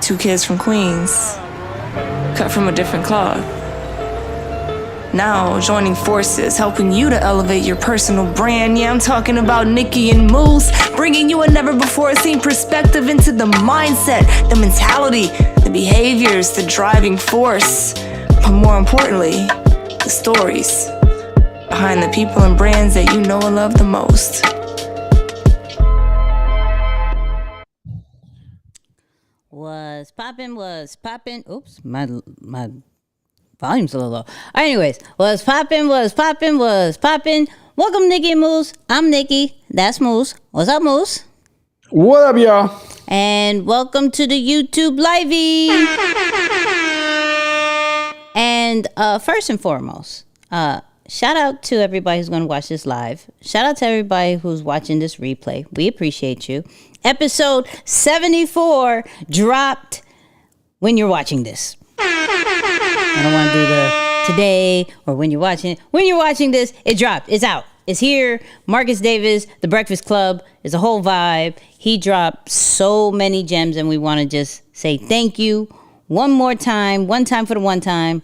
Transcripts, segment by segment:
Two kids from Queens, cut from a different cloth. Now joining forces, helping you to elevate your personal brand. Yeah, I'm talking about Nicky and Moose, bringing you a never-before-seen perspective into the mindset, the mentality, the behaviors, the driving force, but more importantly, the stories behind the people and brands that you know and love the most. Was poppin'. Oops, my volume's a little low. Anyways, was poppin'. Welcome, Nicky and Moose. I'm Nicky. That's Moose. What's up, Moose? What up, y'all? And welcome to the YouTube Livey. And first and foremost, shout out to everybody who's going to watch this live. Shout out to everybody who's watching this replay. We appreciate you. Episode 74 dropped when you're watching this. I don't want to do the today or when you're watching it. When you're watching this, it dropped. It's out. It's here. Marcus Davis, The Breakfast Club, is a whole vibe. He dropped so many gems, and we want to just say thank you one more time. One time for the one time.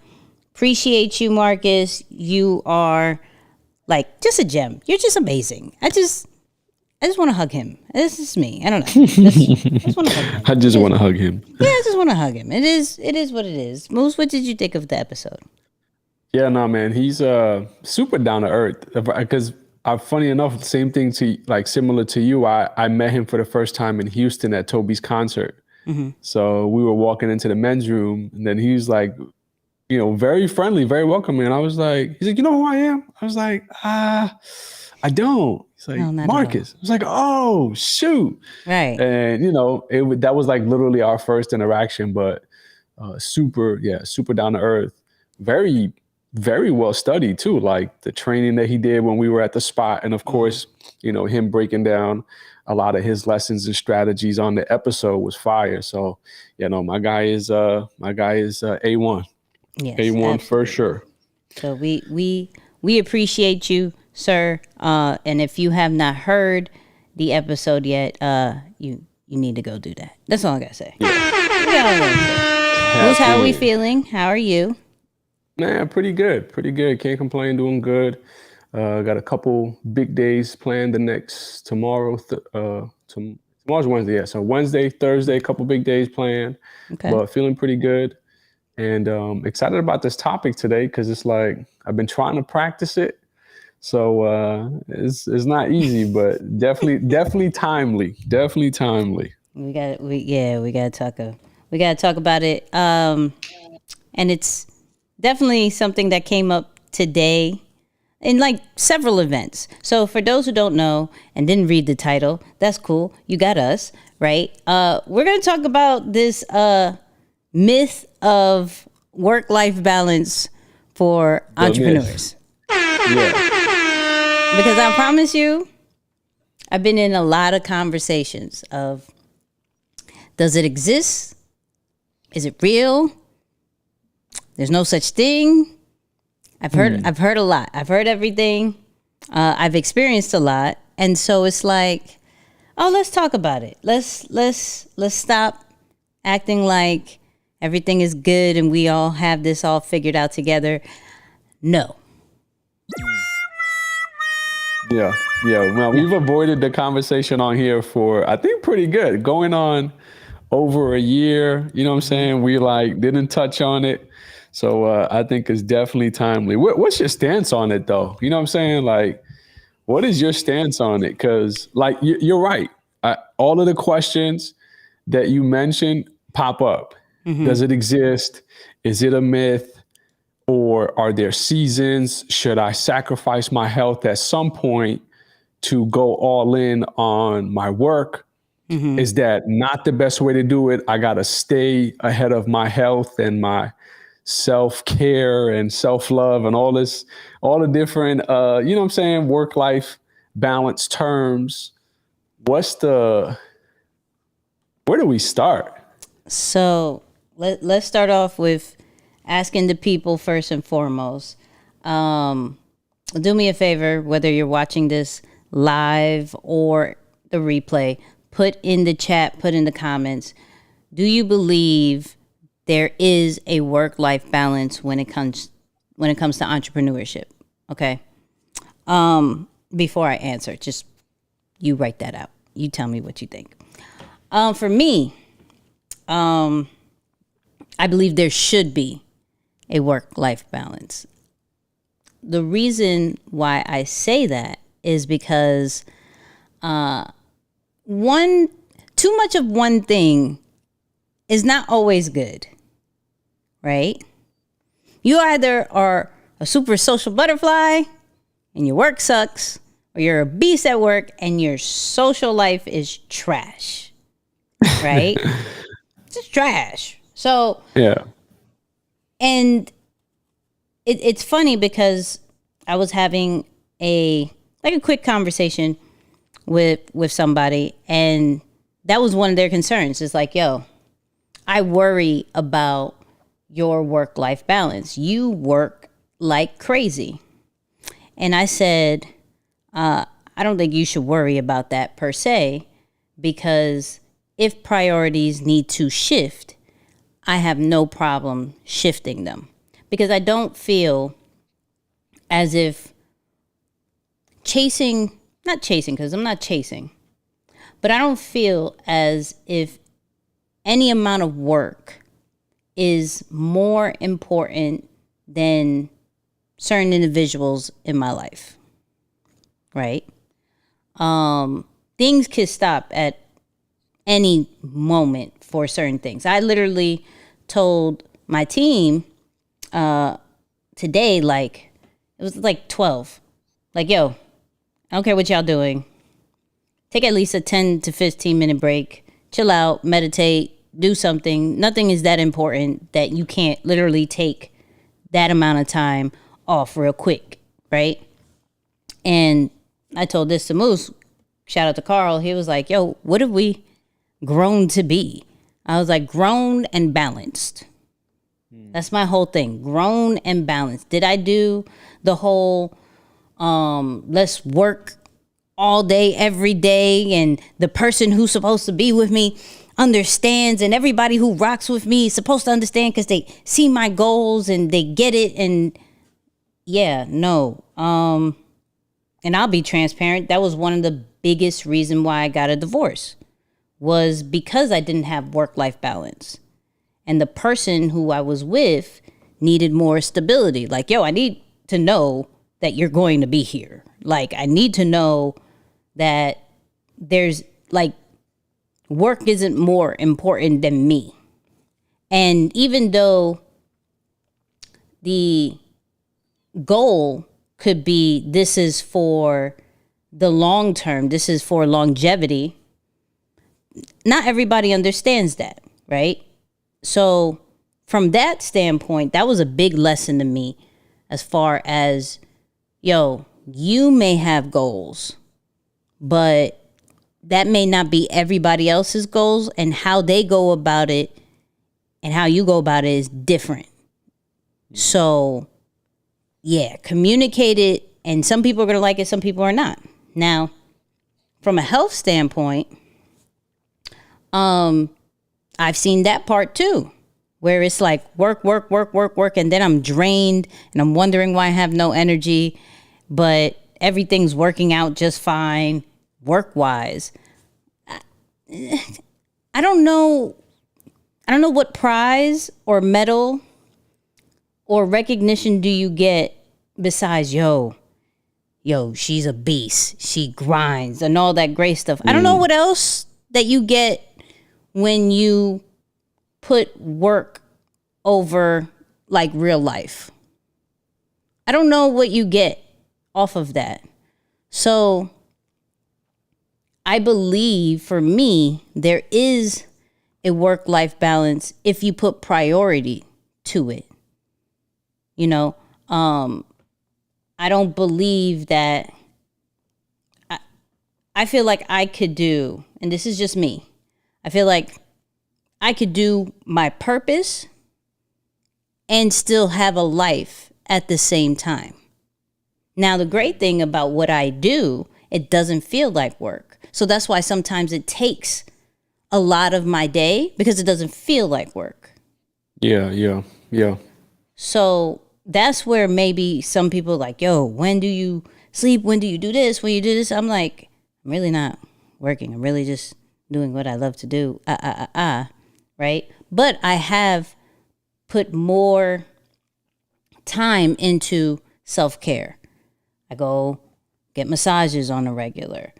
Appreciate you, Marcus. You are like just a gem. You're just amazing. I just want to hug him. This is me. I don't know. Just want to hug him. I just want to hug him. Yeah, I just want to hug him. It is what it is. Moose, what did you think of the episode? Yeah, no, man. He's super down to earth. Because funny enough, same thing similar to you. I met him for the first time in Houston at Toby's concert. Mm-hmm. So we were walking into the men's room, and then he was like, very friendly, very welcoming. And I was like, he's like, you know who I am? I was like, I don't. He's like, no, Marcus. I was like, oh, shoot. Right. And, that was like literally our first interaction, but super down to earth. Very, very well studied too. Like the training that he did when we were at the spot. And of course, him breaking down a lot of his lessons and strategies on the episode was fire. So, my guy is A1. Yes, A1 absolutely. for sure. So we appreciate you, sir. And if you have not heard the episode yet, you need to go do that. That's all I gotta say. Moose, how are we feeling? How are you? Man, pretty good. Can't complain. Doing good. Got a couple big days planned tomorrow. Tomorrow's Wednesday. Yeah, so Wednesday, Thursday, a couple big days planned. Okay. But feeling pretty good. And excited about this topic today because it's like I've been trying to practice it, so it's not easy, but definitely timely. Definitely timely. We gotta talk about it. And it's definitely something that came up today in like several events. So for those who don't know and didn't read the title, that's cool. You got us right. We're gonna talk about this myth of work-life balance for entrepreneurs. Yeah. Because I promise you, I've been in a lot of conversations of, does it exist? Is it real? There's no such thing. I've heard a lot. I've heard everything. I've experienced a lot. And so it's like, oh, let's talk about it. Let's stop acting like everything is good and we all have this all figured out together. No. Yeah. Well, we've avoided the conversation on here for, I think, pretty good. Going on over a year, you know what I'm saying? We didn't touch on it. So I think it's definitely timely. What's your stance on it, though? You know what I'm saying? Like, what is your stance on it? Because, you're right. All of the questions that you mentioned pop up. Mm-hmm. Does it exist? Is it a myth? Or are there seasons? Should I sacrifice my health at some point to go all in on my work? Mm-hmm. Is that not the best way to do it? I got to stay ahead of my health and my self-care and self-love and all the different, work-life balance terms. Where do we start? So let's start off with asking the people first and foremost. Do me a favor, whether you're watching this live or the replay, put in the chat, put in the comments, do you believe there is a work-life balance when it comes to entrepreneurship? Okay. Before I answer, just you write that out. You tell me what you think. For me, I believe there should be a work-life balance. The reason why I say that is because too much of one thing is not always good, right? You either are a super social butterfly and your work sucks, or you're a beast at work and your social life is trash, right? It's just trash. So Yeah. And it's funny because I was having a quick conversation with somebody, and that was one of their concerns. It's like, yo, I worry about your work-life balance. You work like crazy. And I said, I don't think you should worry about that per se, because if priorities need to shift, I have no problem shifting them, because I don't feel as if not chasing, because I'm not chasing, but I don't feel as if any amount of work is more important than certain individuals in my life, right? Things could stop at any moment for certain things. I literally told my team today, like, it was like 12, like, yo, I don't care what y'all doing. Take at least a 10 to 15 minute break, chill out, meditate, do something. Nothing is that important that you can't literally take that amount of time off real quick, right? And I told this to Moose. Shout out to Carl. He was like, yo, what have we grown to be? I was like, grown and balanced. That's my whole thing. Grown and balanced. Did I do the whole let's work all day, every day, and the person who's supposed to be with me understands, and everybody who rocks with me is supposed to understand because they see my goals and they get it? And yeah, no. And I'll be transparent. That was one of the biggest reason why I got a divorce, was because I didn't have work-life balance. And the person who I was with needed more stability. Like, yo, I need to know that you're going to be here. Like, I need to know that there's, like, work isn't more important than me. And even though the goal could be, this is for the long term, this is for longevity, not everybody understands that, right? So from that standpoint, that was a big lesson to me, as far as, yo, you may have goals, but that may not be everybody else's goals, and how they go about it and how you go about it is different. So yeah, communicate it, and some people are going to like it, some people are not. Now, from a health standpoint, I've seen that part too, where it's like work, and then I'm drained and I'm wondering why I have no energy, but everything's working out just fine work-wise. I don't know what prize or medal or recognition do you get besides, yo, she's a beast, she grinds, and all that great stuff. I don't know what else that you get when you put work over, like, real life. I don't know what you get off of that. So I believe, for me, there is a work-life balance if you put priority to it. You know, I don't believe that. I feel like I could do, and this is just me, I feel like I could do my purpose and still have a life at the same time. Now, the great thing about what I do, it doesn't feel like work. So that's why sometimes it takes a lot of my day because it doesn't feel like work. Yeah. So that's where maybe some people are like, yo, when do you sleep? When do you do this? When you do this? I'm like, I'm really not working. I'm really just doing what I love to do. Right? But I have put more time into self-care. I go get massages on a regular.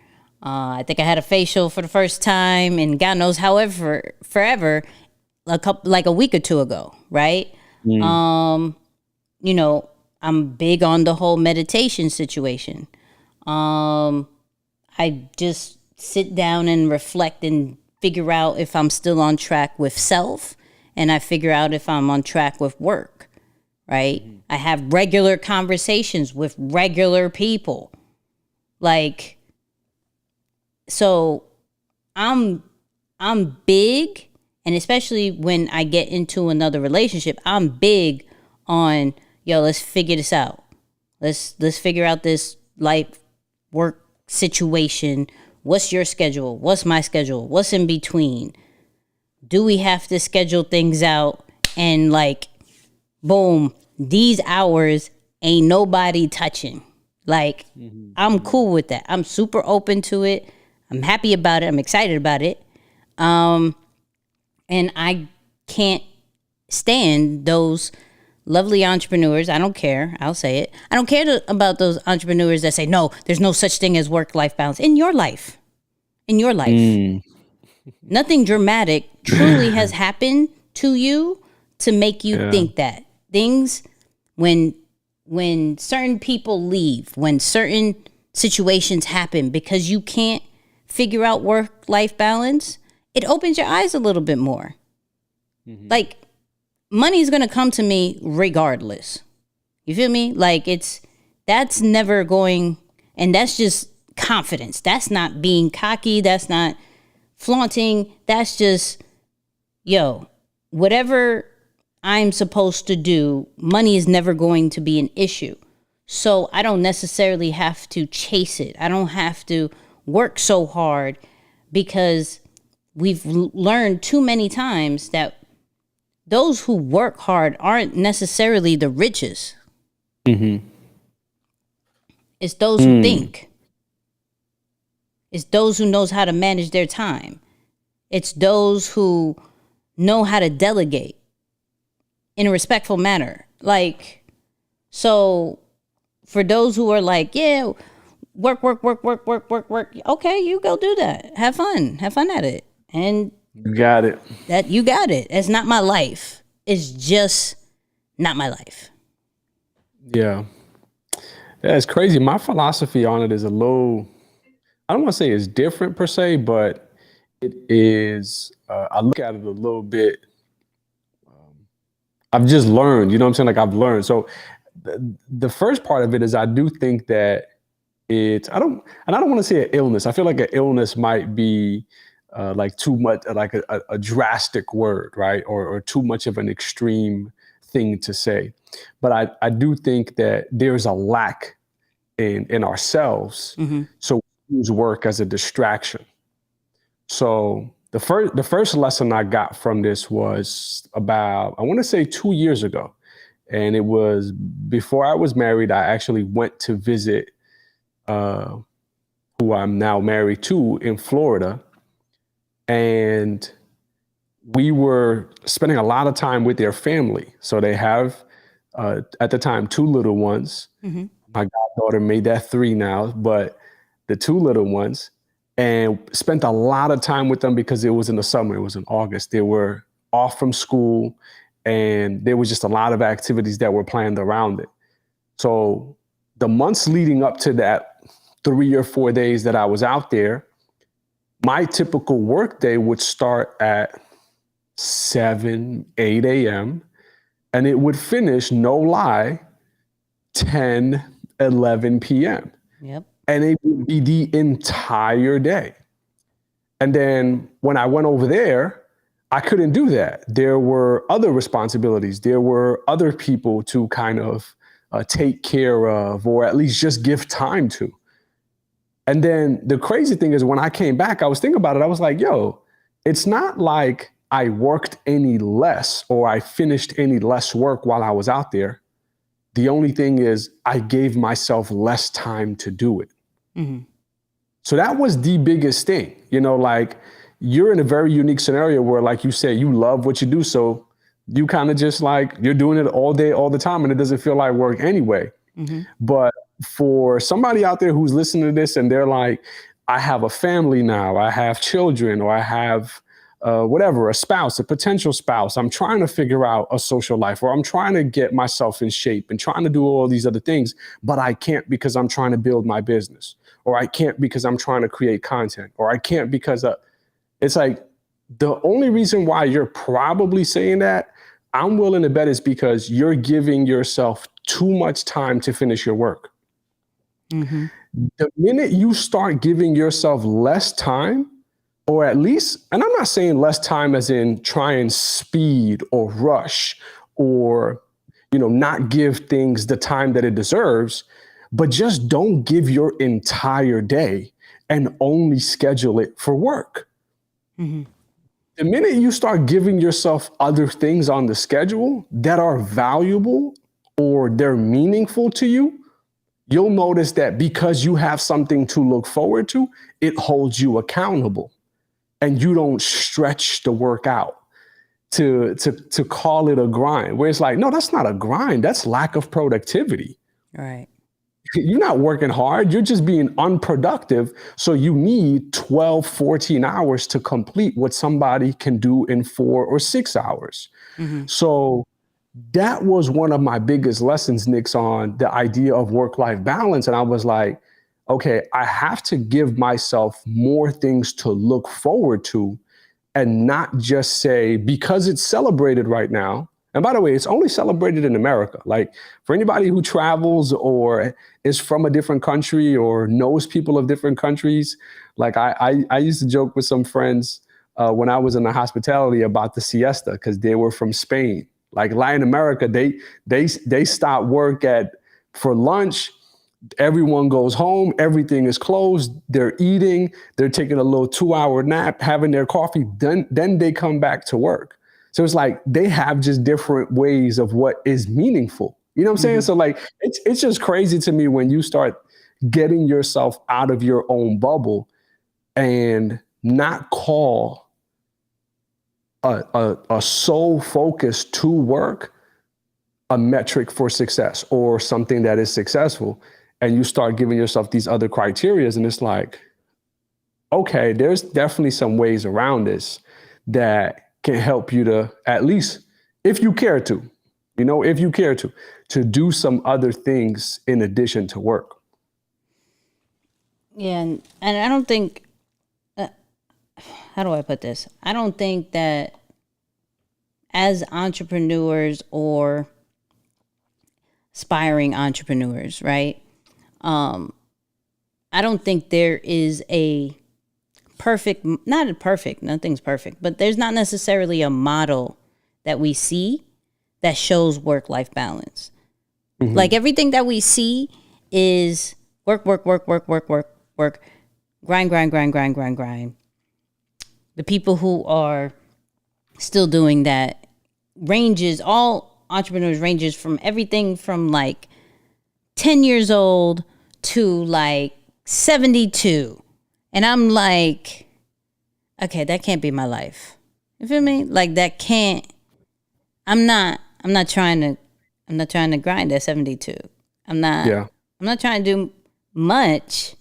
I think I had a facial for the first time in God knows however forever, like a week or two ago, right? You know, I'm big on the whole meditation situation. I just sit down and reflect and figure out if I'm still on track with self, and I figure out if I'm on track with work, right? I have regular conversations with regular people. Like, so I'm big, and especially when I get into another relationship, I'm big on, yo, let's figure this out. Let's figure out this life work situation. What's your schedule? What's my schedule? What's in between? Do we have to schedule things out and like, boom, these hours ain't nobody touching. Like, I'm cool with that. I'm super open to it. I'm happy about it. I'm excited about it. And I can't stand those lovely entrepreneurs. I don't care. I'll say it. I don't care about those entrepreneurs that say, no, there's no such thing as work-life balance in your life. In your life. Nothing dramatic truly has happened to you to make you think that. Things, when certain people leave, when certain situations happen because you can't figure out work-life balance, it opens your eyes a little bit more. Like, money's going to come to me regardless. You feel me? Like, that's never going, and that's just confidence. That's not being cocky. That's not flaunting. That's just, yo, whatever I'm supposed to do, money is never going to be an issue. So I don't necessarily have to chase it. I don't have to work so hard, because we've learned too many times that those who work hard aren't necessarily the richest. It's those who think. It's those who knows how to manage their time. It's those who know how to delegate in a respectful manner. Like, so for those who are like, yeah, work. Okay, you go do that. Have fun at it. And You got it. you got it. It's not my life. It's just not my life. Yeah. Yeah, it's crazy. My philosophy on it is a little, I don't want to say it's different per se, but it is, I look at it a little bit. I've just learned, you know what I'm saying? Like, I've learned. So the first part of it is I do think that I don't want to say an illness. I feel like an illness might be like too much, like a drastic word, right? Or too much of an extreme thing to say. But I do think that there's a lack in ourselves. So we use work as a distraction. So the first lesson I got from this was about, I want to say 2 years ago. And it was before I was married. I actually went to visit who I'm now married to in Florida. And we were spending a lot of time with their family. So they have, at the time, 2 little ones. My goddaughter made that 3 now, but the 2 little ones, and spent a lot of time with them because it was in the summer. It was in August. They were off from school, and there was just a lot of activities that were planned around it. So the months leading up to that 3 or 4 days that I was out there, my typical work day would start at 7, 8 a.m. and it would finish, no lie, 10, 11 p.m. Yep. And it would be the entire day. And then when I went over there, I couldn't do that. There were other responsibilities. There were other people to kind of take care of, or at least just give time to. And then the crazy thing is, when I came back, I was thinking about it. I was like, yo, it's not like I worked any less or I finished any less work while I was out there. The only thing is I gave myself less time to do it. Mm-hmm. So that was the biggest thing, like you're in a very unique scenario where, like you said, you love what you do. So you kind of just like, you're doing it all day, all the time, and it doesn't feel like work anyway. Mm-hmm. But for somebody out there who's listening to this and they're like, I have a family now, I have children, or I have whatever, a spouse, a potential spouse. I'm trying to figure out a social life, or I'm trying to get myself in shape and trying to do all these other things, but I can't because I'm trying to build my business, or I can't because I'm trying to create content, or I can't because it's like the only reason why you're probably saying that, I'm willing to bet, is because you're giving yourself too much time to finish your work. Mm-hmm. The minute you start giving yourself less time, or at least, and I'm not saying less time as in try and speed or rush or, not give things the time that it deserves, but just don't give your entire day and only schedule it for work. Mm-hmm. The minute you start giving yourself other things on the schedule that are valuable or they're meaningful to you, you'll notice that because you have something to look forward to, it holds you accountable. And you don't stretch the work out to call it a grind, where it's like, no, that's not a grind. That's lack of productivity. Right. You're not working hard. You're just being unproductive. So you need 12, 14 hours to complete what somebody can do in 4 or 6 hours. Mm-hmm. So that was one of my biggest lessons, Nick's, on the idea of work-life balance. And I was like, okay, I have to give myself more things to look forward to, and not just say, because it's celebrated right now. And by the way, it's only celebrated in America. Like, for anybody who travels or is from a different country or knows people of different countries, like I used to joke with some friends when I was in the hospitality about the siesta, because they were from Spain. Like Latin America, they stop work for lunch. Everyone goes home. Everything is closed. They're eating. They're taking a little 2-hour nap, having their coffee. Then they come back to work. So it's like they have just different ways of what is meaningful. You know what I'm saying? So like, it's just crazy to me when you start getting yourself out of your own bubble and not call a sole focus to work a metric for success or something that is successful. And you start giving yourself these other criterias, and it's like, okay, there's definitely some ways around this that can help you to, at least if you care to, if you care to do some other things in addition to work. Yeah. And I don't think, how do I put this? I don't think that as entrepreneurs or aspiring entrepreneurs, right? I don't think there is a perfect, nothing's perfect, but there's not necessarily a model that we see that shows work-life balance. Mm-hmm. Like everything that we see is work, grind. The people who are still doing that all entrepreneurs ranges from everything from like 10 years old to like 72. And I'm like, okay, that can't be my life. You feel me? Like that can't, I'm not trying to grind at 72. I'm not trying to do much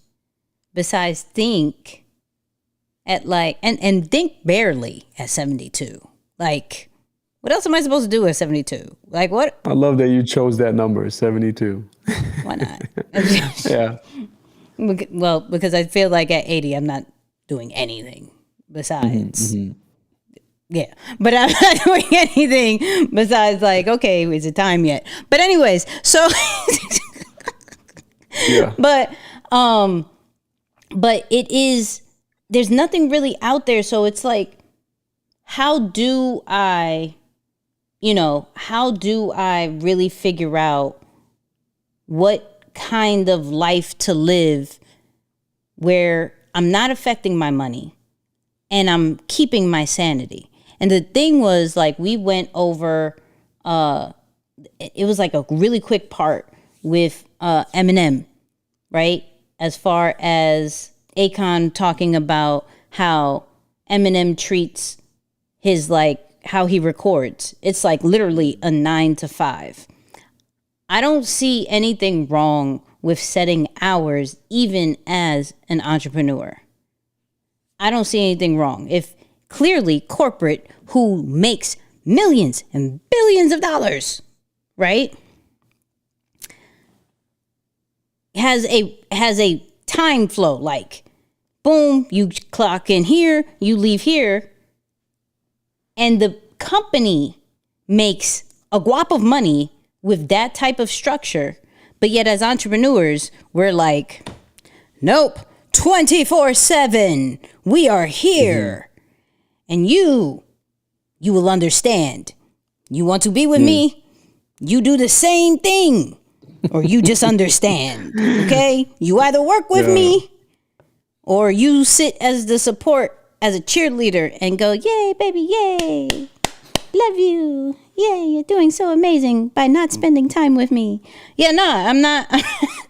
besides think at like, and think barely at 72. Like, what else am I supposed to do at 72? Like what? I love that you chose that number, 72. Why not? Yeah. Well, because I feel like at 80, I'm not doing anything besides. Mm-hmm. Yeah. But I'm not doing anything besides like, okay, is it time yet? But anyways, so. Yeah. But it is, there's nothing really out there. So it's like, how do I really figure out what kind of life to live where I'm not affecting my money, and I'm keeping my sanity. And the thing was, like, we went over, it was like a really quick part with Eminem, right? As far as Akon talking about how Eminem treats his, like, how he records. It's like literally a 9 to 5. I don't see anything wrong with setting hours, even as an entrepreneur. I don't see anything wrong. If clearly corporate, who makes millions and billions of dollars, right, has a time flow, like, boom, you clock in here, you leave here, and the company makes a guap of money with that type of structure, but yet as entrepreneurs, we're like, nope, 24/7, we are here. And you will understand. You want to be with me, you do the same thing, or you just understand, okay? You either work with me, or you sit as the support, as a cheerleader, and go, yay, baby, yay, love you, yay, you're doing so amazing by not spending time with me. Yeah, no, I'm not,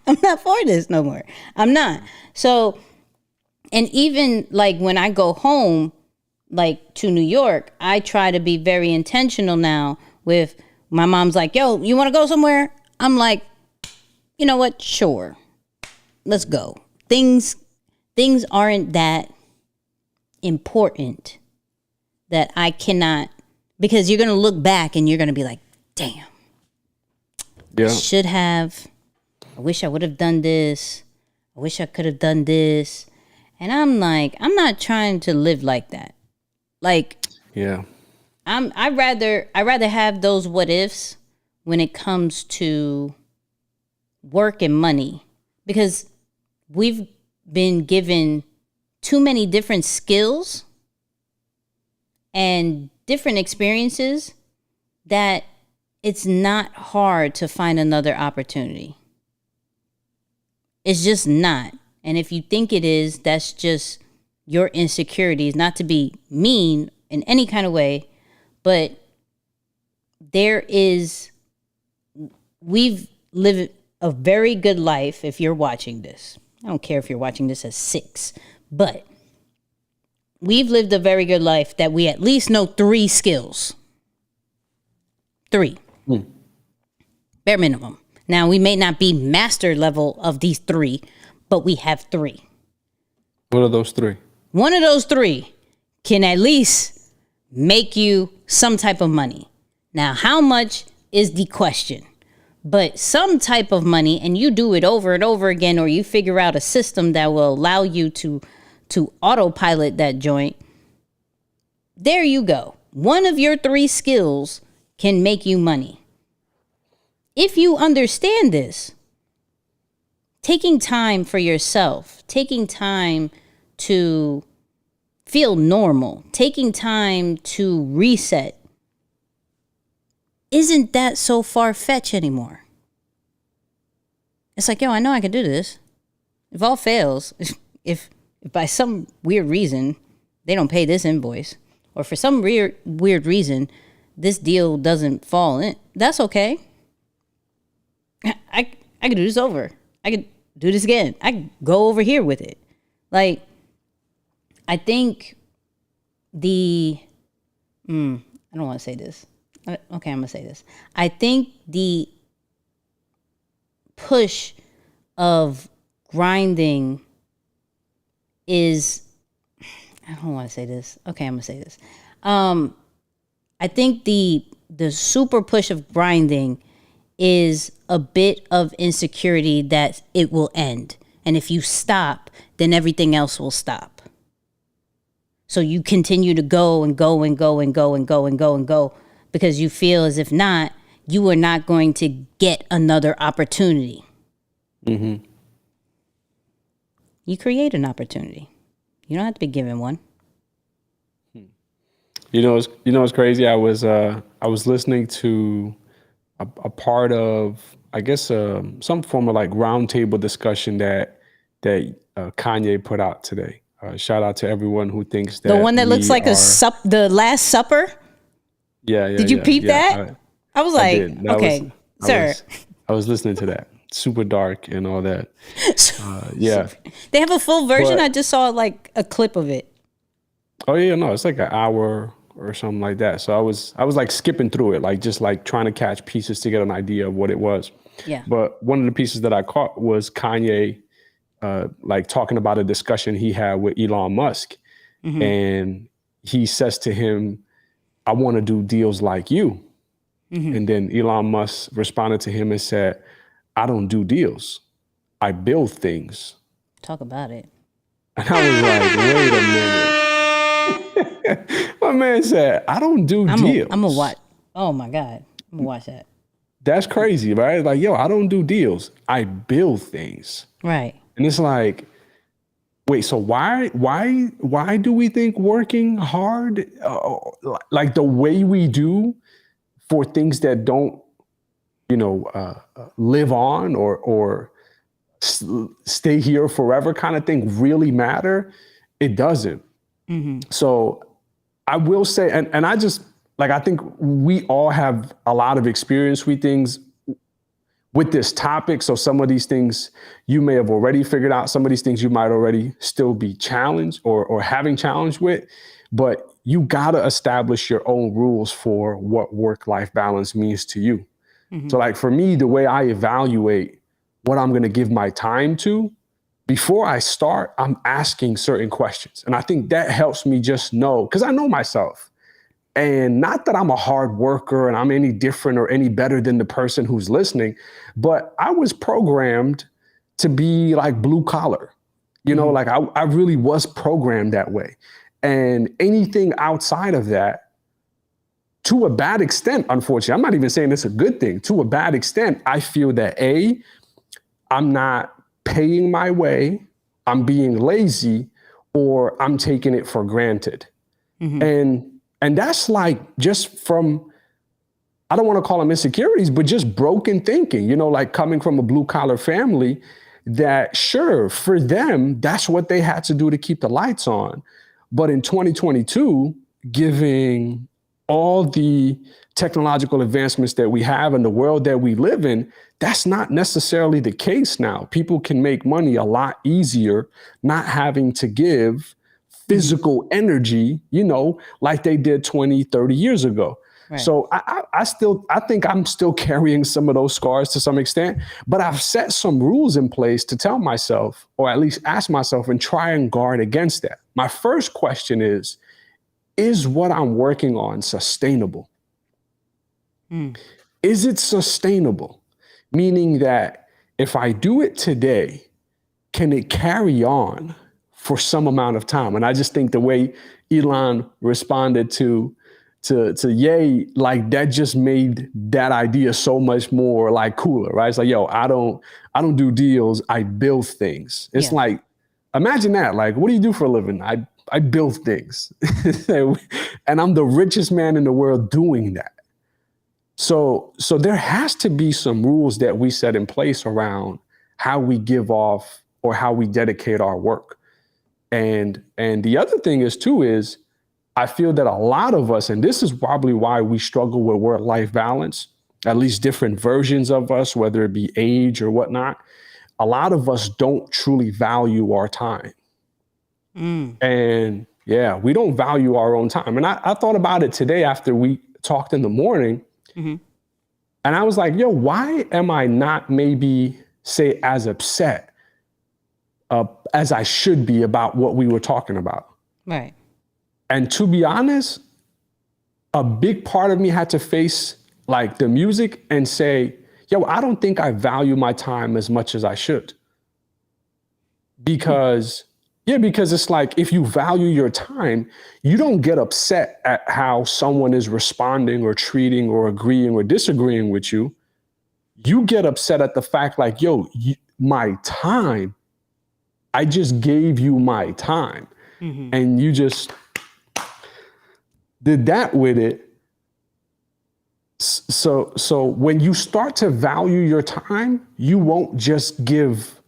I'm not for this no more. I'm not. So, and even like when I go home, like to New York, I try to be very intentional now with my mom's like, yo, you want to go somewhere? I'm like, you know what? Sure. Let's go. Things aren't that important that I cannot, because you're going to look back and you're going to be like, damn, I should have, I wish I would have done this. I wish I could have done this. And I'm like, I'm not trying to live like that. Like, I'd rather have those what ifs when it comes to work and money, because we've been given too many different skills and different experiences that it's not hard to find another opportunity. It's just not. And if you think it is, that's just your insecurities, not to be mean in any kind of way, but we've lived a very good life. If you're watching this, I don't care if you're watching this at 6, but we've lived a very good life that we at least know 3 skills. 3. Bare minimum. Now, we may not be master level of these 3, but we have 3. What are those 3? One of those 3 can at least make you some type of money. Now, how much is the question? But some type of money, and you do it over and over again, or you figure out a system that will allow you to autopilot that joint. There you go. One of your 3 skills can make you money. If you understand this, taking time for yourself, taking time to feel normal, taking time to reset, isn't that so far-fetched anymore? It's like, yo, I know I can do this. If all fails, if by some weird reason they don't pay this invoice, or for some weird reason this deal doesn't fall in, that's okay. I could do this over. I could do this again. I could go over here with it. Like, I think I don't want to say this. Okay, I'm going to say this. I think the push of grinding is, I don't want to say this. Okay, I'm going to say this. I think the super push of grinding is a bit of insecurity that it will end. And if you stop, then everything else will stop. So you continue to go and go and go and go and go and go and go, because you feel as if not, you are not going to get another opportunity. Mm-hmm. You create an opportunity. You don't have to be given one. You know, it's crazy. I was listening to a part of, I guess, some form of like roundtable discussion that Kanye put out today. Shout out to everyone who thinks that The one that looks like the Last Supper. Yeah. Did you peep that? I was like, okay, sir. I was listening to that. Super dark and all that. Yeah. They have a full version. I just saw like a clip of it. Oh yeah, no, it's like an hour or something like that. So I was like skipping through it, like just like trying to catch pieces to get an idea of what it was. Yeah. But one of the pieces that I caught was Kanye like talking about a discussion he had with Elon Musk. Mm-hmm. And he says to him, I want to do deals like you. Mm-hmm. And then Elon Musk responded to him and said, I don't do deals. I build things. Talk about it. And I was like, wait a minute. My man said, I don't do deals. I'm going to watch. Oh my God. I'm going to watch that. That's crazy, right? Like, yo, I don't do deals. I build things. Right. And it's like, wait, so why do we think working hard, like the way we do for things that don't, live on or stay here forever kind of thing really matter? It doesn't. Mm-hmm. So I will say, and I just, like, I think we all have a lot of experience with things with this topic. So some of these things you may have already figured out. Some of these things you might already still be challenged or having challenge with, but you got to establish your own rules for what work-life balance means to you. Mm-hmm. So like for me, the way I evaluate what I'm going to give my time to, before I start, I'm asking certain questions. And I think that helps me just know, because I know myself. And not that I'm a hard worker and I'm any different or any better than the person who's listening, but I was programmed to be like blue collar, like I really was programmed that way. And anything outside of that, to a bad extent, unfortunately, I'm not even saying it's a good thing. To a bad extent, I feel that I'm not paying my way, I'm being lazy, or I'm taking it for granted. Mm-hmm. And that's like just from, I don't want to call them insecurities, but just broken thinking, like coming from a blue collar family that sure, for them, that's what they had to do to keep the lights on. But in 2022, giving all the technological advancements that we have in the world that we live in, that's not necessarily the case now. People can make money a lot easier, not having to give physical energy, like they did 20, 30 years ago. Right. So I think I'm still carrying some of those scars to some extent, but I've set some rules in place to tell myself, or at least ask myself and try and guard against that. My first question is what I'm working on sustainable? Is it sustainable? Meaning that if I do it today, can it carry on for some amount of time? And I just think the way Elon responded to Ye, like that just made that idea so much more like cooler, right? It's like, yo, I don't do deals, I build things. It's like, imagine that. Like, what do you do for a living? I build things. And I'm the richest man in the world doing that. So there has to be some rules that we set in place around how we give off or how we dedicate our work. And the other thing is I feel that a lot of us, and this is probably why we struggle with work-life balance, at least different versions of us, whether it be age or whatnot, a lot of us don't truly value our time. And we don't value our own time. And I thought about it today after we talked in the morning. Mm-hmm. And I was like, yo, why am I not maybe, say, as upset as I should be about what we were talking about? Right. And to be honest, a big part of me had to face like the music and say, yo, I don't think I value my time as much as I should. Because it's like, if you value your time, you don't get upset at how someone is responding or treating or agreeing or disagreeing with you. You get upset at the fact like, yo, my time, I just gave you my time. Mm-hmm. And you just did that with it. So when you start to value your time, you won't just give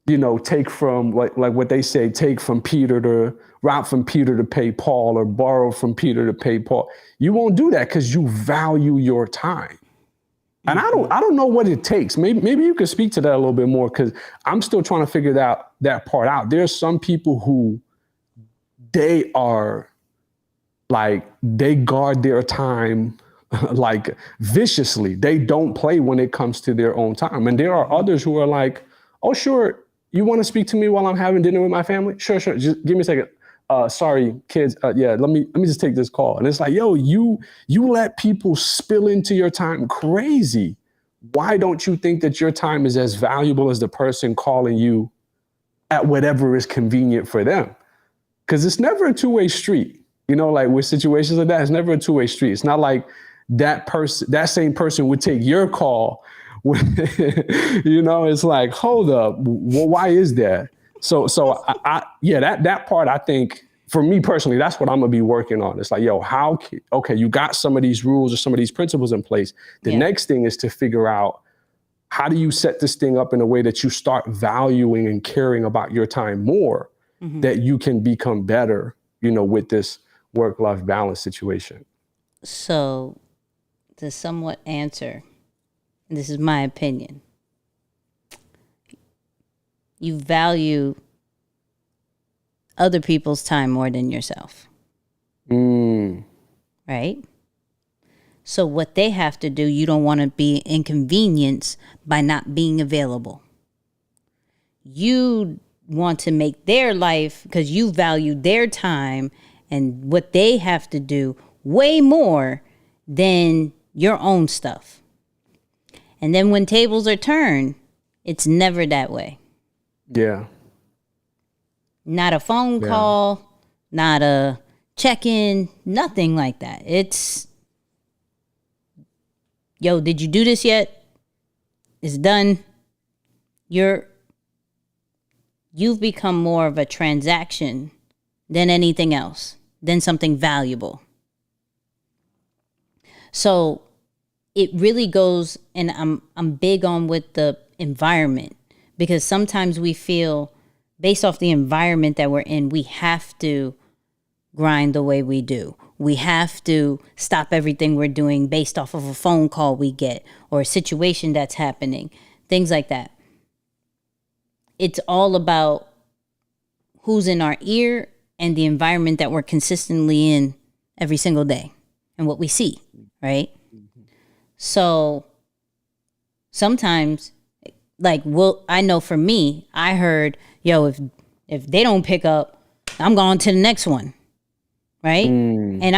take from like what they say, take from Peter to rob from Peter to pay Paul, or borrow from Peter to pay Paul. You won't do that because you value your time. And I don't know what it takes. Maybe you could speak to that a little bit more, because I'm still trying to figure that part out. There's some people who they are like, they guard their time like viciously. They don't play when it comes to their own time. And there are others who are like, oh, sure, you want to speak to me while I'm having dinner with my family? Sure. Just give me a second. Sorry, kids. Yeah, let me just take this call. And it's like, yo, you let people spill into your time crazy. Why don't you think that your time is as valuable as the person calling you at whatever is convenient for them? Because it's never a two-way street. Like with situations like that, it's never a two-way street. It's not like that same person would take your call. It's like, hold up, well, why is that? So that part, I think, for me personally, that's what I'm gonna be working on. It's like, yo, okay, you got some of these rules or some of these principles in place. The next thing is to figure out, how do you set this thing up in a way that you start valuing and caring about your time more, that you can become better, with this work-life balance situation. So to somewhat answer, this is my opinion, you value other people's time more than yourself. Right? So what they have to do, you don't want to be inconvenienced by not being available. You want to make their life, because you value their time and what they have to do way more than your own stuff. And then when tables are turned, it's never that way. Yeah. Not a phone call, not a check-in, nothing like that. It's, yo, did you do this yet? It's done. You've become more of a transaction than anything else, than something valuable. So it really goes, and I'm big on with the environment, because sometimes we feel, based off the environment that we're in, we have to grind the way we do. We have to stop everything we're doing based off of a phone call we get or a situation that's happening, things like that. It's all about who's in our ear and the environment that we're consistently in every single day and what we see, right? So sometimes, like, I know for me, I heard, yo, if they don't pick up, I'm going to the next one, right? And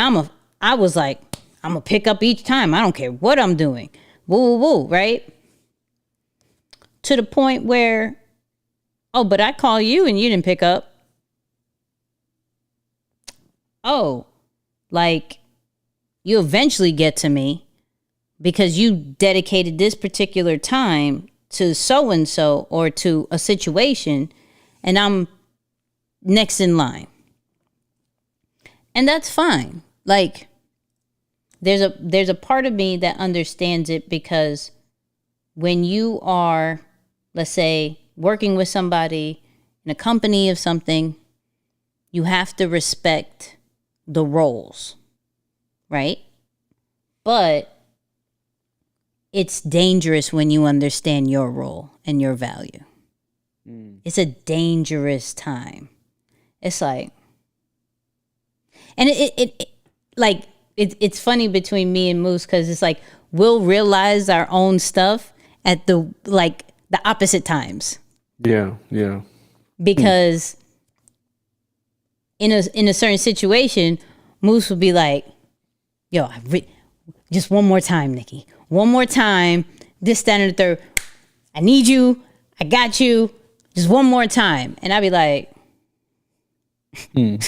I was like, I'm gonna pick up each time. I don't care what I'm doing. Woo, woo, woo, right? To the point where, oh, but I call you and you didn't pick up. Oh, like, you eventually get to me because you dedicated this particular time to so-and-so or to a situation, and I'm next in line. And that's fine. Like, there's a part of me that understands it, because when you are, let's say, working with somebody in a company of something, you have to respect the roles, right? But it's dangerous when you understand your role and your value. It's a dangerous time. It's like, and it's funny between me and Moose, because it's like we'll realize our own stuff at the opposite times. Yeah. Because in a certain situation, Moose would be like, yo, just one more time, Nicky. One more time. This, that, and the third. I need you. I got you. Just one more time. And I'd be like, I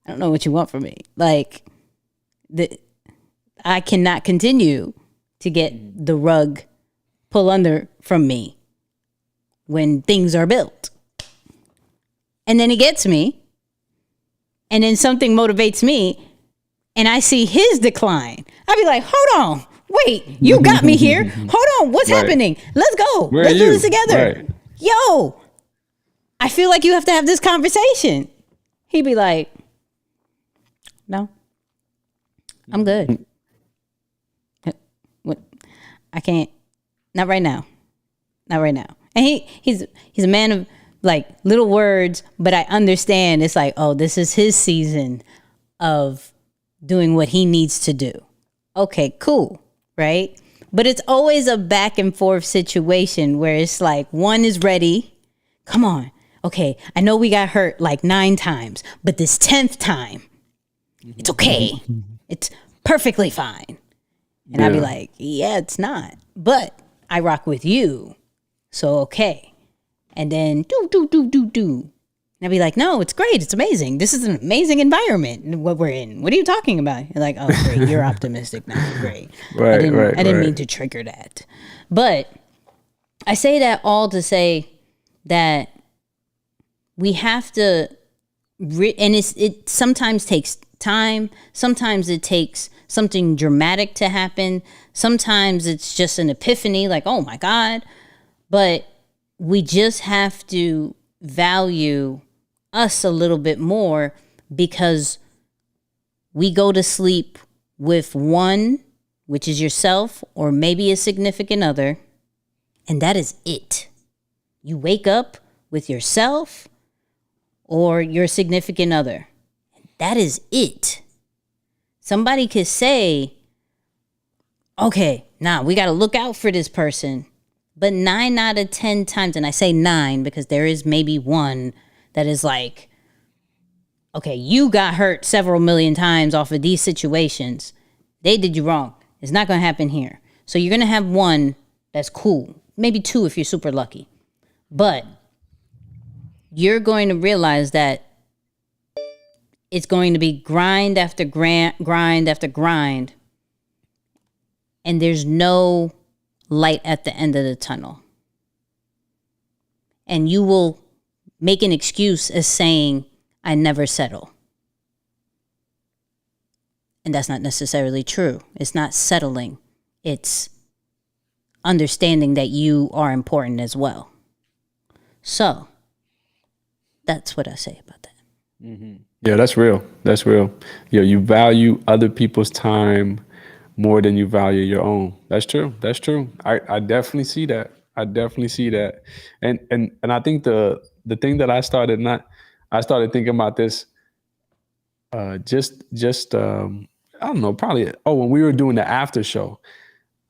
don't know what you want from me. Like, I cannot continue to get the rug pulled under from me when things are built. And then he gets me, and then something motivates me, and I see his decline. I'd be like, hold on, wait, you got me here. Hold on, what's happening? Let's go. Let's do this together. yo, I feel like you have to have this conversation. He'd be like, no, I'm good. What? I can't. Not right now. Not right now. And he's a man of like little words, but I understand it's like, oh, this is his season of doing what he needs to do. Okay, cool, right? But it's always a back and forth situation where it's like one is ready. Come on. Okay, I know we got hurt like 9 times, but this 10th time, it's okay. It's perfectly fine. And I'd be like, yeah, it's not. But I rock with you. So, okay. And then do. And I'd be like, no, it's great. It's amazing. This is an amazing environment, what we're in. What are you talking about? You're like, oh, great. You're optimistic now. Great. I didn't mean to trigger that. But I say that all to say that we have to, and it sometimes takes time. Sometimes it takes something dramatic to happen. Sometimes it's just an epiphany, like, oh my God. But we just have to value us a little bit more because we go to sleep with one, which is yourself or maybe a significant other, and that is it. You wake up with yourself or your significant other. That is it. Somebody could say, okay, we got to look out for this person. But 9 out of 10 times, and I say 9 because there is maybe one that is like, okay, you got hurt several million times off of these situations. They did you wrong. It's not going to happen here. So you're going to have one that's cool. Maybe 2 if you're super lucky. But you're going to realize that it's going to be grind after grind after grind. And there's no light at the end of the tunnel. And you will make an excuse as saying, I never settle. And that's not necessarily true. It's not settling. It's understanding that you are important as well. So that's what I say about that. Mm-hmm. Yeah, that's real. That's real. Yeah, you value other people's time more than you value your own. That's true. That's true. I definitely see that. I definitely see that. And I think the thing that I started thinking about this just I don't know, probably when we were doing the after show,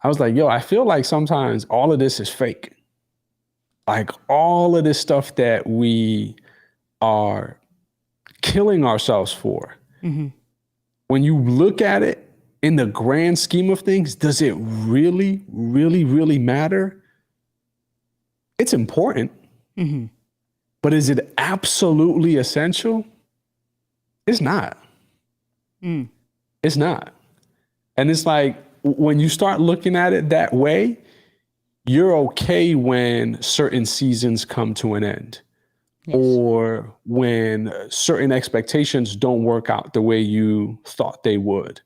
I was like, yo, I feel like sometimes all of this is fake. Like all of this stuff that we are killing ourselves for. Mm-hmm. When you look at it in the grand scheme of things, does it really, really, really matter? It's important. Mm-hmm. But is it absolutely essential? It's not. It's not. And it's like, when you start looking at it that way, you're okay when certain seasons come to an end. Yes. Or when certain expectations don't work out the way you thought they would.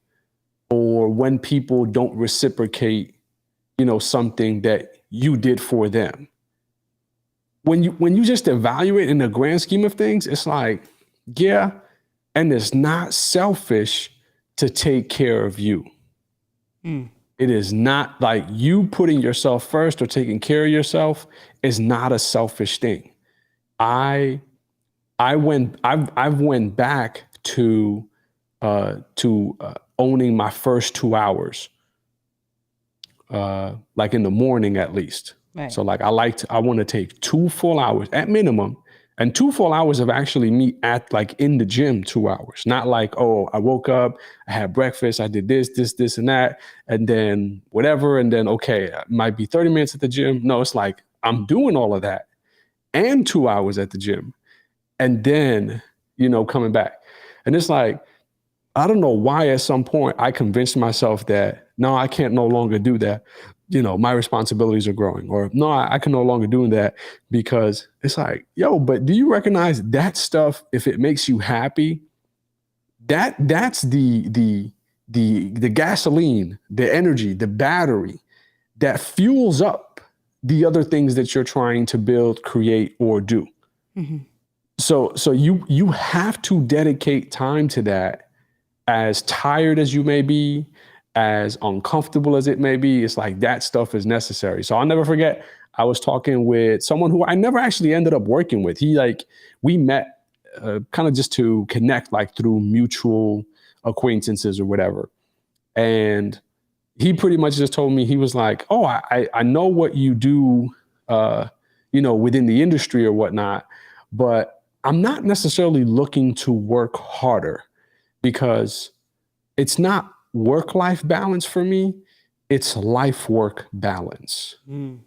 Or when people don't reciprocate, something that you did for them. When you just evaluate in the grand scheme of things, it's like, yeah, and it's not selfish to take care of you. It is not like you putting yourself first or taking care of yourself is not a selfish thing. I've went back to owning my first 2 hours, like in the morning at least. Right. So like I want to take 2 full hours at minimum, and 2 full hours of actually me at like in the gym 2 hours, not like, oh, I woke up, I had breakfast, I did this and that, and then whatever, and then okay, it might be 30 minutes at the gym. No, it's like I'm doing all of that and 2 hours at the gym, and then coming back, and it's like, I don't know why at some point I convinced myself that no, I can't no longer do that. My responsibilities are growing, or no, I can no longer do that, because it's like, yo, but do you recognize that stuff? If it makes you happy, that's the gasoline, the energy, the battery that fuels up the other things that you're trying to build, create, or do. So you have to dedicate time to that. As tired as you may be, as uncomfortable as it may be, it's like that stuff is necessary. So I'll never forget, I was talking with someone who I never actually ended up working with. We met kind of just to connect, like through mutual acquaintances or whatever. And he pretty much just told me, he was like, oh, I know what you do, within the industry or whatnot, but I'm not necessarily looking to work harder, because it's not work-life balance for me. It's life-work balance. And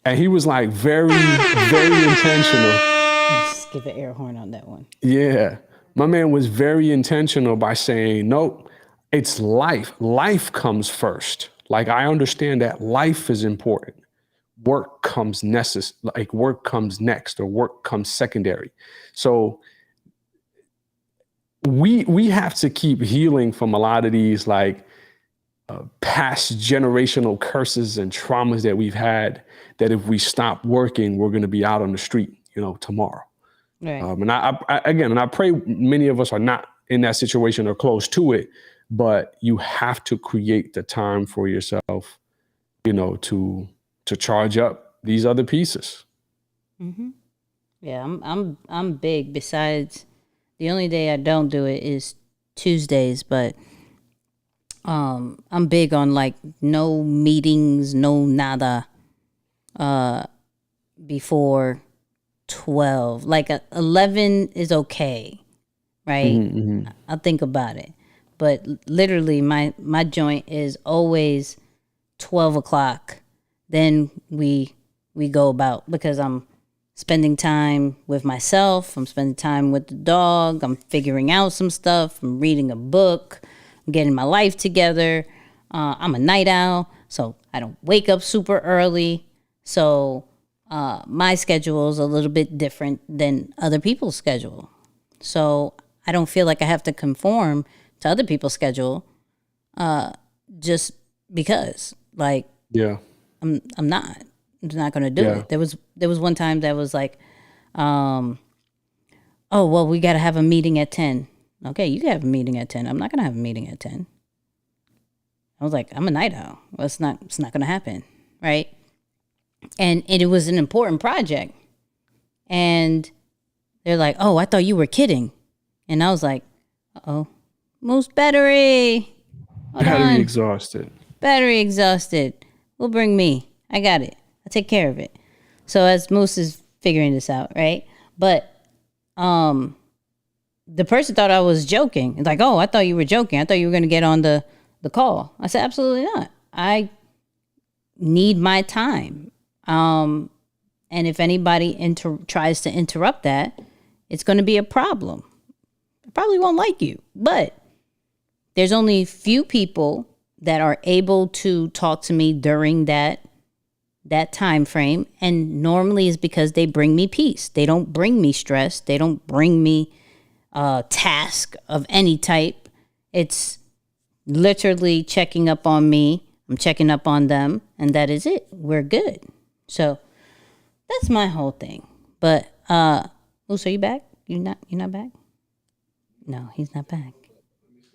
he was like very, very intentional. Just give an air horn on that one. Yeah. My man was very intentional by saying, nope, it's life. Life comes first. Like, I understand that life is important. Work comes next, or work comes secondary. So we have to keep healing from a lot of these past generational curses and traumas that we've had, that if we stop working, we're going to be out on the street, tomorrow. Right. And I pray many of us are not in that situation or close to it, but you have to create the time for yourself, to charge up these other pieces. Yeah, I'm big. Besides, the only day I don't do it is Tuesdays, but I'm big on like no meetings, no nada before 12. Like 11 is okay, right? I'll think about it. But literally my joint is always 12 o'clock. Then we go about, because I'm spending time with myself. I'm spending time with the dog. I'm figuring out some stuff. I'm reading a book. I'm getting my life together. I'm a night owl, so I don't wake up super early. So my schedule is a little bit different than other people's schedule. So I don't feel like I have to conform to other people's schedule just because. Like, Yeah. I'm not going to do it. There was one time that was like, oh, well, we got to have a meeting at 10. Okay, you can have a meeting at 10. I'm not going to have a meeting at 10. I was like, I'm a night owl. Well, it's not going to happen, right? And it was an important project. And they're like, oh, I thought you were kidding. And I was like, uh-oh, Moose battery. Hold Battery on. exhausted. Battery exhausted. Will bring me. I got it. I'll take care of it. So as Moose is figuring this out, right? But the person thought I was joking. It's like, oh, I thought you were joking. I thought you were going to get on the call. I said, absolutely not. I need my time. And if anybody tries to interrupt that, it's going to be a problem. I probably won't like you. But there's only few people that are able to talk to me during that time frame, and normally is because they bring me peace. They don't bring me stress. They don't bring me task of any type. It's literally checking up on me. I'm checking up on them, and that is it. We're good. So that's my whole thing. But Moose, are you back? You're not back? No, he's not back.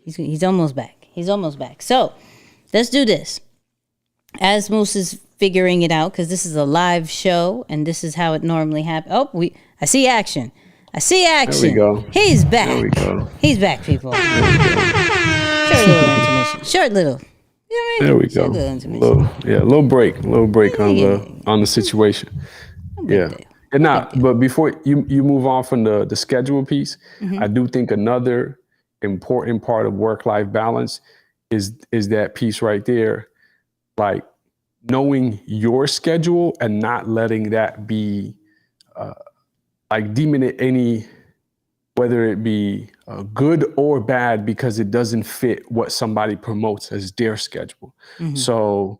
He's almost back. He's almost back. So let's do this. As Moose is figuring it out, because this is a live show and this is how it normally happens. Oh, I see action. I see action. There we go. He's back. There we go. He's back, people. Short little intermission. Short little. You know what I mean? There we go. Short little intermission. A little break on the situation. Yeah. And but before you move on from the schedule piece, I do think another important part of work-life balance is that piece right there, like knowing your schedule and not letting that be like deeming it any, whether it be good or bad, because it doesn't fit what somebody promotes as their schedule. So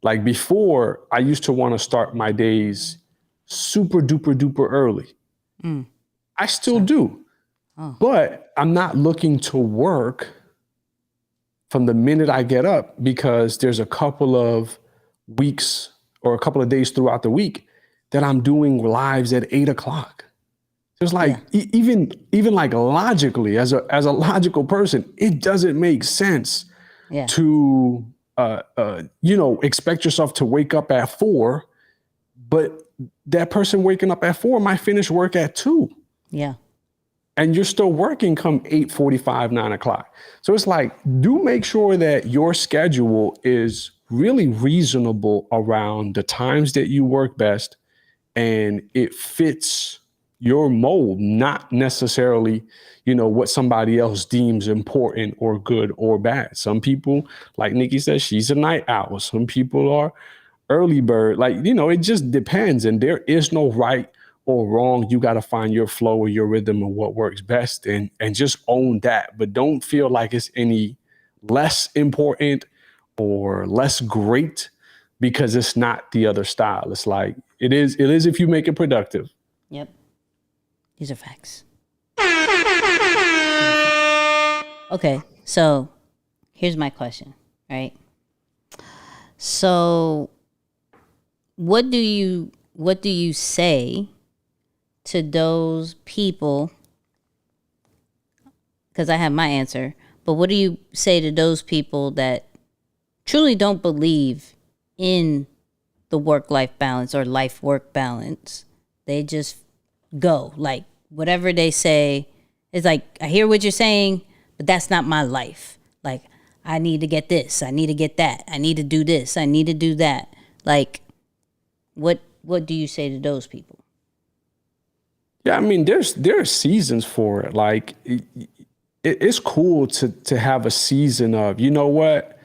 like before, I used to want to start my days super duper early. I still do. But I'm not looking to work from the minute I get up, because there's a couple of weeks or a couple of days throughout the week that I'm doing lives at 8 o'clock. It's like even like logically, as a logical person, it doesn't make sense to expect yourself to wake up at 4, but that person waking up at 4 might finish work at 2. Yeah. And you're still working come 8:45, 9 o'clock. So it's like, do make sure that your schedule is really reasonable around the times that you work best, and it fits your mold, not necessarily, what somebody else deems important or good or bad. Some people, like Nicky says, she's a night owl. Some people are early bird. Like, it just depends. And there is no right or wrong. You got to find your flow or your rhythm and what works best, and just own that. But don't feel like it's any less important or less great because it's not the other style. It's like, it is if you make it productive. Yep. These are facts. Okay, so here's my question, right? So what do you say to those people? Because I have my answer, but what do you say to those people that truly don't believe in the work-life balance or life-work balance? They just go, like, whatever they say is like, I hear what you're saying, but that's not my life. Like, I need to get this, I need to get that, I need to do this, I need to do that. Like, what do you say to those people? Yeah, I mean, there are seasons for it. Like, it's cool to have a season of, you know what?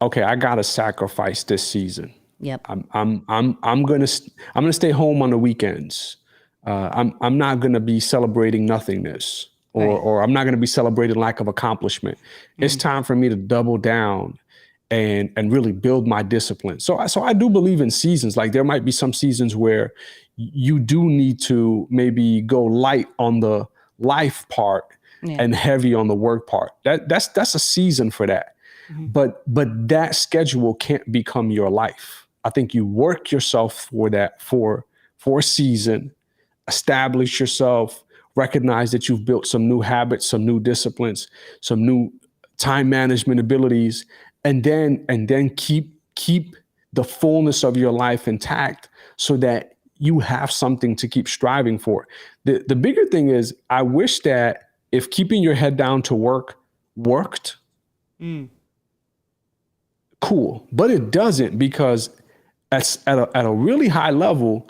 Okay, I gotta sacrifice this season. Yep. I'm gonna stay home on the weekends. I'm not gonna be celebrating nothingness, or I'm not gonna be celebrating lack of accomplishment. It's time for me to double down and really build my discipline. So I do believe in seasons. Like, there might be some seasons where you do need to maybe go light on the life part and heavy on the work part. That's a season for that. But that schedule can't become your life. I think you work yourself for that for a season, establish yourself, recognize that you've built some new habits, some new disciplines, some new time management abilities, and then keep the fullness of your life intact so that you have something to keep striving for. The bigger thing is, I wish that if keeping your head down to work worked, cool, but it doesn't, because at a really high level,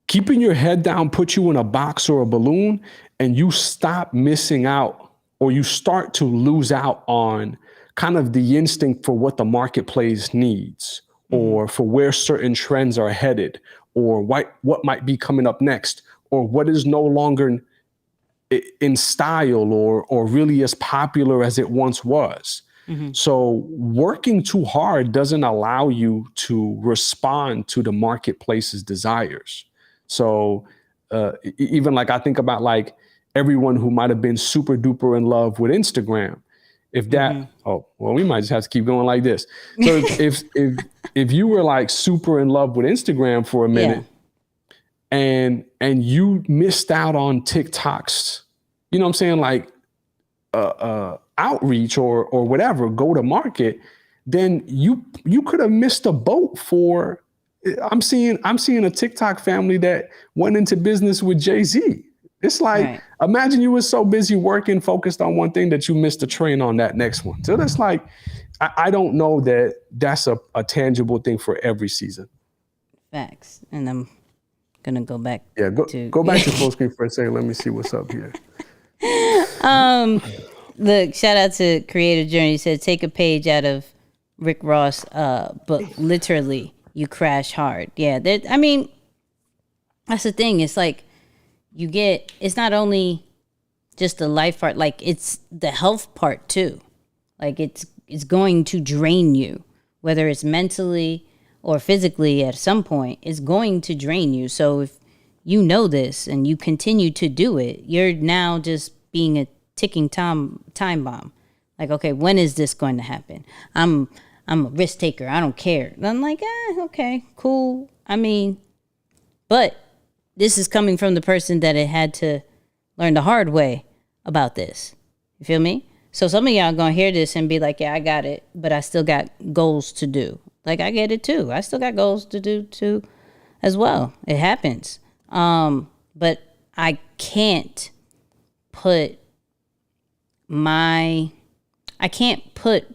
keeping your head down puts you in a box or a balloon, and you stop missing out, or you start to lose out on kind of the instinct for what the marketplace needs, or for where certain trends are headed, or what might be coming up next, or what is no longer in style or really as popular as it once was. So working too hard doesn't allow you to respond to the marketplace's desires. So even like, I think about like everyone who might have been super duper in love with Instagram. If that, we might just have to keep going like this. So if you were like super in love with Instagram for a minute, and you missed out on TikTok's, you know what I'm saying, like outreach or whatever, go to market, then you could have missed a boat for. I'm seeing a TikTok family that went into business with Jay-Z. It's like, imagine you were so busy working, focused on one thing, that you missed the train on that next one. So that's like, I don't know that that's a tangible thing for every season. Facts. And I'm gonna go back. Yeah, go back to full screen for a second. Let me see what's up here. Look, shout out to Creative Journey. He said, take a page out of Rick Ross, but literally you crash hard. Yeah, I mean, that's the thing. It's like, it's not only just the life part, like it's the health part too. Like it's going to drain you, whether it's mentally or physically at some point, it's going to drain you. So if you know this and you continue to do it, you're now just being a ticking time bomb. Like, okay, when is this going to happen? I'm I'm a risk taker. I don't care. And I'm like, okay, cool. I mean, but this is coming from the person that it had to learn the hard way about this. You feel me? So some of y'all gonna hear this and be like, yeah, I got it, but I still got goals to do. Like, I get it too. I still got goals to do too as well. It happens. But I can't put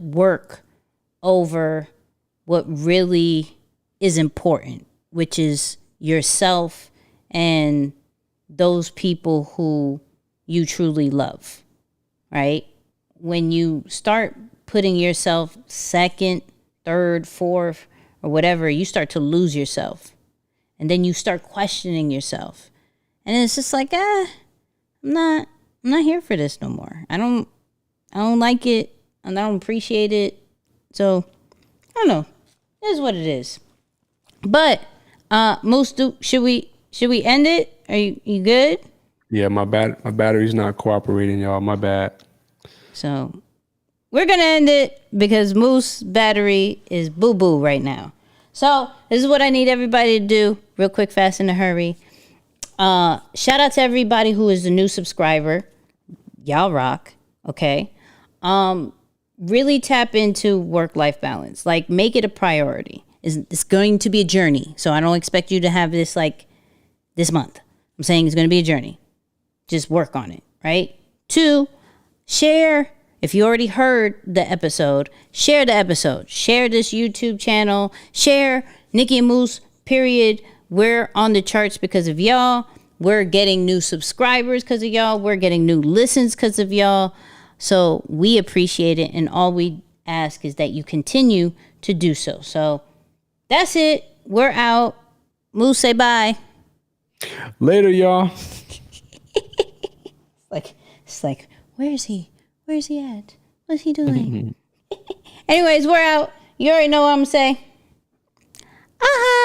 work over what really is important, which is yourself and those people who you truly love, right? When you start putting yourself second, third, fourth, or whatever, you start to lose yourself. And then you start questioning yourself. And it's just like, I'm not here for this no more. I don't like it, and I don't appreciate it. So, I don't know. It is what it is. But Moose, should we end it? Are you good? Yeah, my battery's not cooperating, y'all. My bad. So we're gonna end it because Moose battery is boo-boo right now. So this is what I need everybody to do, real quick, fast, in a hurry. Shout out to everybody who is a new subscriber. Y'all rock, okay? Really tap into work-life balance. Like, make it a priority. It's going to be a journey. So I don't expect you to have this like this month. I'm saying it's going to be a journey. Just work on it, right? 2, share. If you already heard the episode, share the episode. Share this YouTube channel. Share Nicky and Moose, period. We're on the charts because of y'all. We're getting new subscribers because of y'all. We're getting new listens because of y'all. So we appreciate it. And all we ask is that you continue to do so. So that's it. We're out. Moose, say bye. Later, y'all. It's like, where is he? Where's he at? What's he doing? Anyways, we're out. You already know what I'm saying. Aha!